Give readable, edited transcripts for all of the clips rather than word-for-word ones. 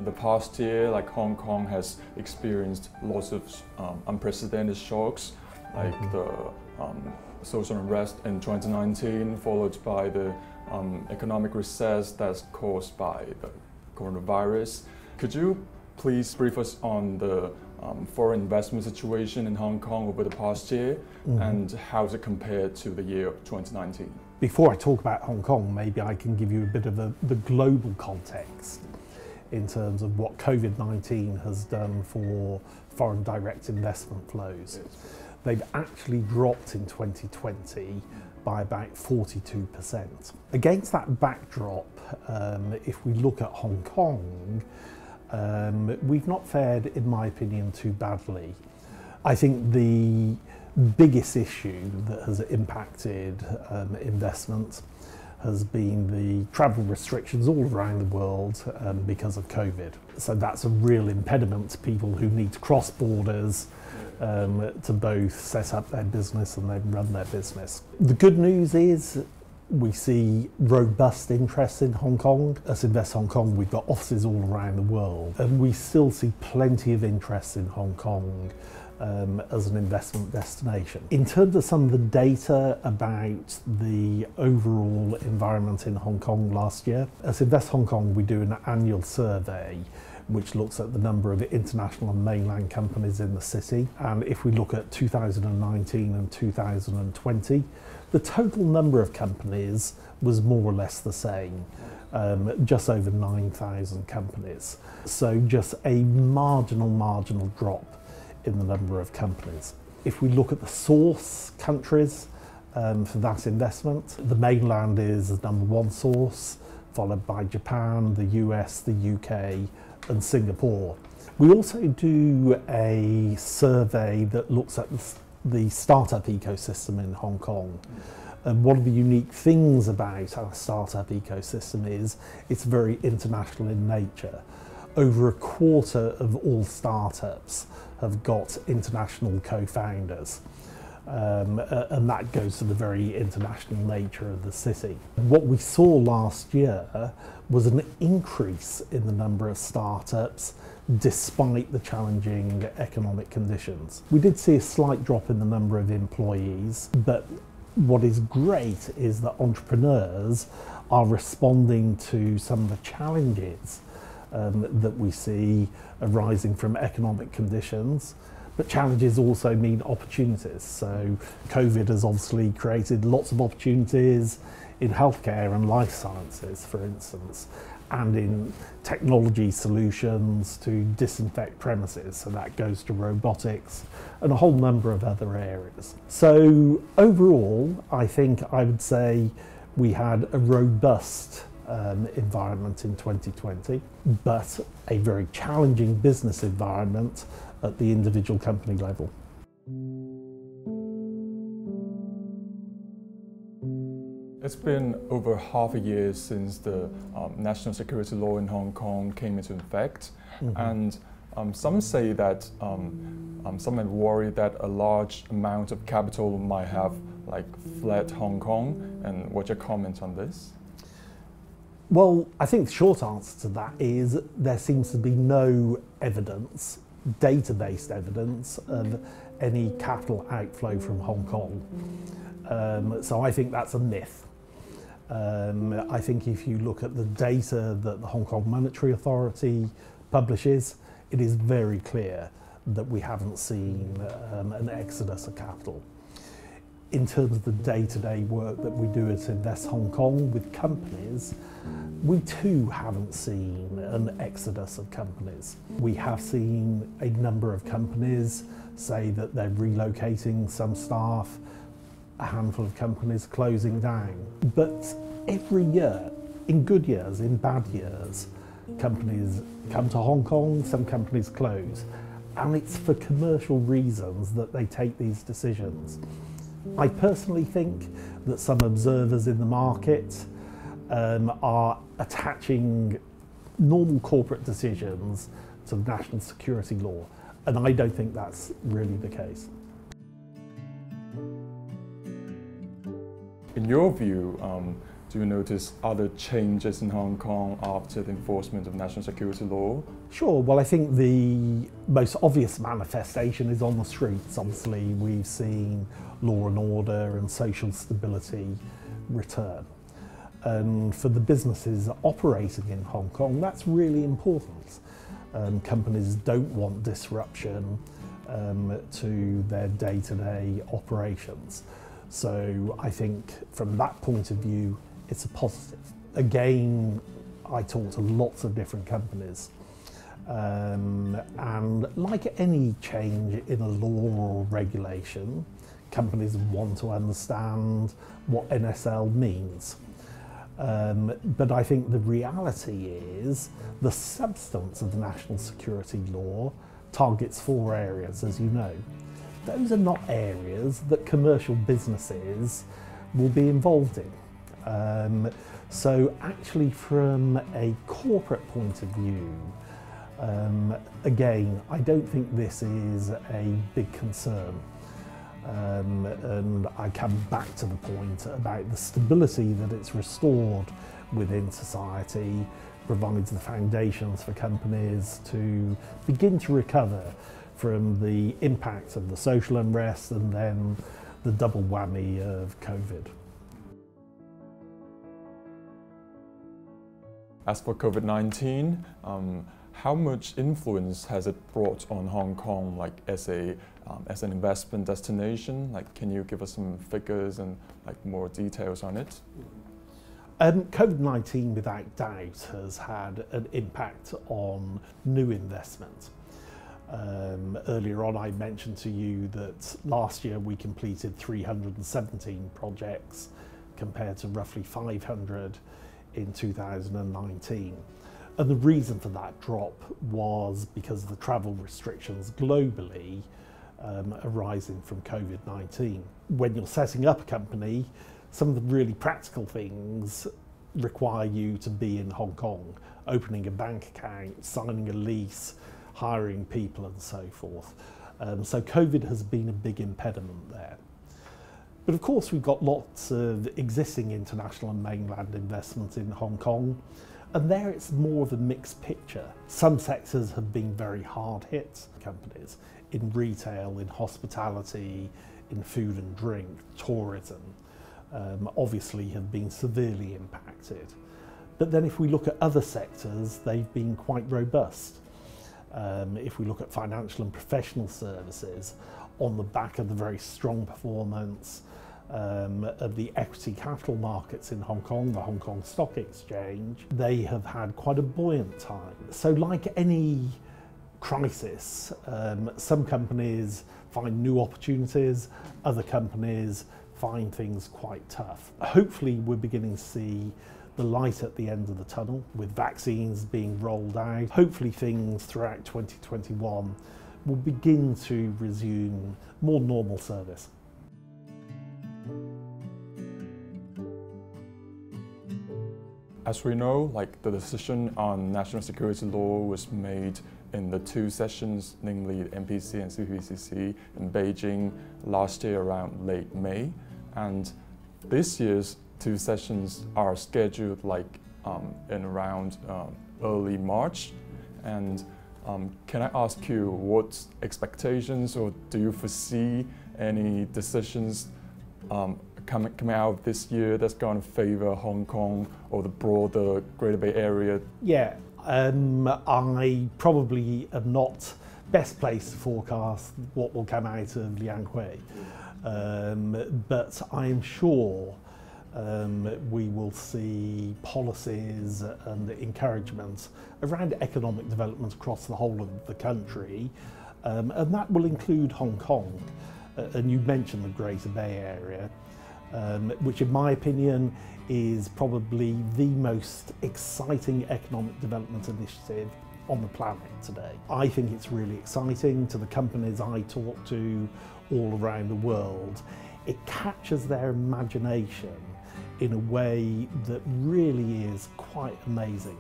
In the past year, like Hong Kong has experienced lots of unprecedented shocks, like the social unrest in 2019, followed by the economic recession that's caused by the coronavirus. Could you please brief us on the foreign investment situation in Hong Kong over the past year and how is it compared to the year of 2019? Before I talk about Hong Kong, maybe I can give you a bit of the global context in terms of what COVID-19 has done for foreign direct investment flows. They've actually dropped in 2020 by about 42%. Against that backdrop, if we look at Hong Kong, we've not fared, in my opinion, too badly. I think the biggest issue that has impacted investment has been the travel restrictions all around the world because of COVID. So that's a real impediment to people who need to cross borders to both set up their business and then run their business. The good news is we see robust interest in Hong Kong. At InvestHK, we've got offices all around the world, and we still see plenty of interest in Hong Kong as an investment destination. In terms of some of the data about the overall environment in Hong Kong last year, at InvestHK we do an annual survey which looks at the number of international and mainland companies in the city. And if we look at 2019 and 2020, the total number of companies was more or less the same, just over 9,000 companies. So just a marginal drop in the number of companies. If we look at the source countries for that investment, the mainland is the #1 source, followed by Japan, the US, the UK, and Singapore. We also do a survey that looks at the startup ecosystem in Hong Kong. And one of the unique things about our startup ecosystem is it's very international in nature. Over a quarter of all startups have got international co-founders. And that goes to the very international nature of the city. What we saw last year was an increase in the number of startups despite the challenging economic conditions. We did see a slight drop in the number of employees, but what is great is that entrepreneurs are responding to some of the challenges that we see arising from economic conditions. But challenges also mean opportunities. So COVID has obviously created lots of opportunities in healthcare and life sciences, for instance, and in technology solutions to disinfect premises. So that goes to robotics and a whole number of other areas. So overall, I think I would say we had a robust environment in 2020, but a very challenging business environment at the individual company level. It's been over half a year since the national security law in Hong Kong came into effect, and some say that some are worried that a large amount of capital might have fled Hong Kong. And what's your comment on this? Well, I think the short answer to that is there seems to be no evidence, data-based evidence, of any capital outflow from Hong Kong. So I think that's a myth. I think if you look at the data that the Hong Kong Monetary Authority publishes, it is very clear that we haven't seen an exodus of capital. In terms of the day-to-day work that we do at InvestHK with companies, we too haven't seen an exodus of companies. We have seen a number of companies say that they're relocating some staff, a handful of companies closing down. But every year, in good years, in bad years, companies come to Hong Kong, some companies close. And it's for commercial reasons that they take these decisions. I personally think that some observers in the market are attaching normal corporate decisions to the national security law, and I don't think that's really the case. In your view, do you notice other changes in Hong Kong after the enforcement of national security law? Sure. Well, I think the most obvious manifestation is on the streets. Obviously, we've seen law and order and social stability return. And for the businesses operating in Hong Kong, that's really important. Companies don't want disruption to their day-to-day operations. So I think from that point of view, it's a positive. Again, I talk to lots of different companies. And like any change in a law or regulation, companies want to understand what NSL means. But I think the reality is the substance of the national security law targets 4 areas, as you know. Those are not areas that commercial businesses will be involved in. So actually from a corporate point of view, again, I don't think this is a big concern. And I come back to the point about the stability that it's restored within society, provides the foundations for companies to begin to recover from the impact of the social unrest and then the double whammy of COVID. As for COVID-19, how much influence has it brought on Hong Kong, like as an investment destination? Like, can you give us some figures and like more details on it? COVID-19, without doubt, has had an impact on new investment. Earlier on, I mentioned to you that last year we completed 317 projects compared to roughly 500 in 2019. And the reason for that drop was because of the travel restrictions globally arising from COVID-19. When you're setting up a company, some of the really practical things require you to be in Hong Kong, opening a bank account, signing a lease, hiring people and so forth. So COVID has been a big impediment there. But of course we've got lots of existing international and mainland investment in Hong Kong, and there it's more of a mixed picture. Some sectors have been very hard hit companies, in retail, in hospitality, in food and drink, tourism, obviously have been severely impacted. But then if we look at other sectors, they've been quite robust. If we look at financial and professional services, on the back of the very strong performance of the equity capital markets in Hong Kong, the Hong Kong Stock Exchange, they have had quite a buoyant time. So like any crisis, some companies find new opportunities, other companies find things quite tough. Hopefully we're beginning to see the light at the end of the tunnel with vaccines being rolled out. Hopefully things throughout 2021 will begin to resume more normal service. As we know, like the decision on national security law was made in the 2 sessions, namely the MPC and CPCC in Beijing last year around late May. And this year's 2 sessions are scheduled like in around early March. And can I ask you what expectations, or do you foresee any decisions coming out this year that's going to favor Hong Kong or the broader Greater Bay Area? Yeah, I probably am not best placed to forecast what will come out of Liang Hui, but I am sure we will see policies and encouragement around economic development across the whole of the country, and that will include Hong Kong. And you mentioned the Greater Bay Area, which in my opinion is probably the most exciting economic development initiative on the planet today. I think it's really exciting. To the companies I talk to all around the world, it captures their imagination in a way that really is quite amazing.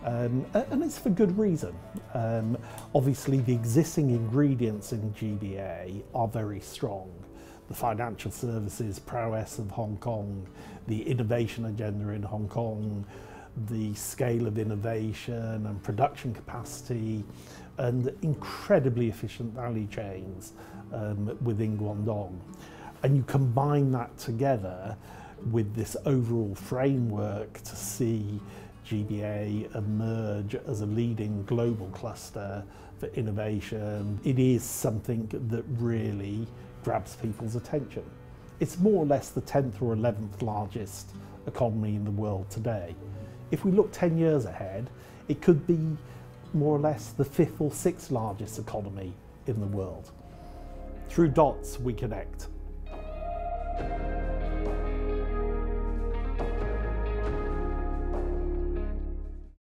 And it's for good reason. Obviously the existing ingredients in GBA are very strong. the financial services prowess of Hong Kong, the innovation agenda in Hong Kong, the scale of innovation and production capacity, and incredibly efficient value chains within Guangdong. And you combine that together with this overall framework to see GBA emerge as a leading global cluster for innovation. It is something that really grabs people's attention. It's more or less the 10th or 11th largest economy in the world today. If we look 10 years ahead, it could be more or less the 5th or 6th largest economy in the world. Through DOTS, we connect.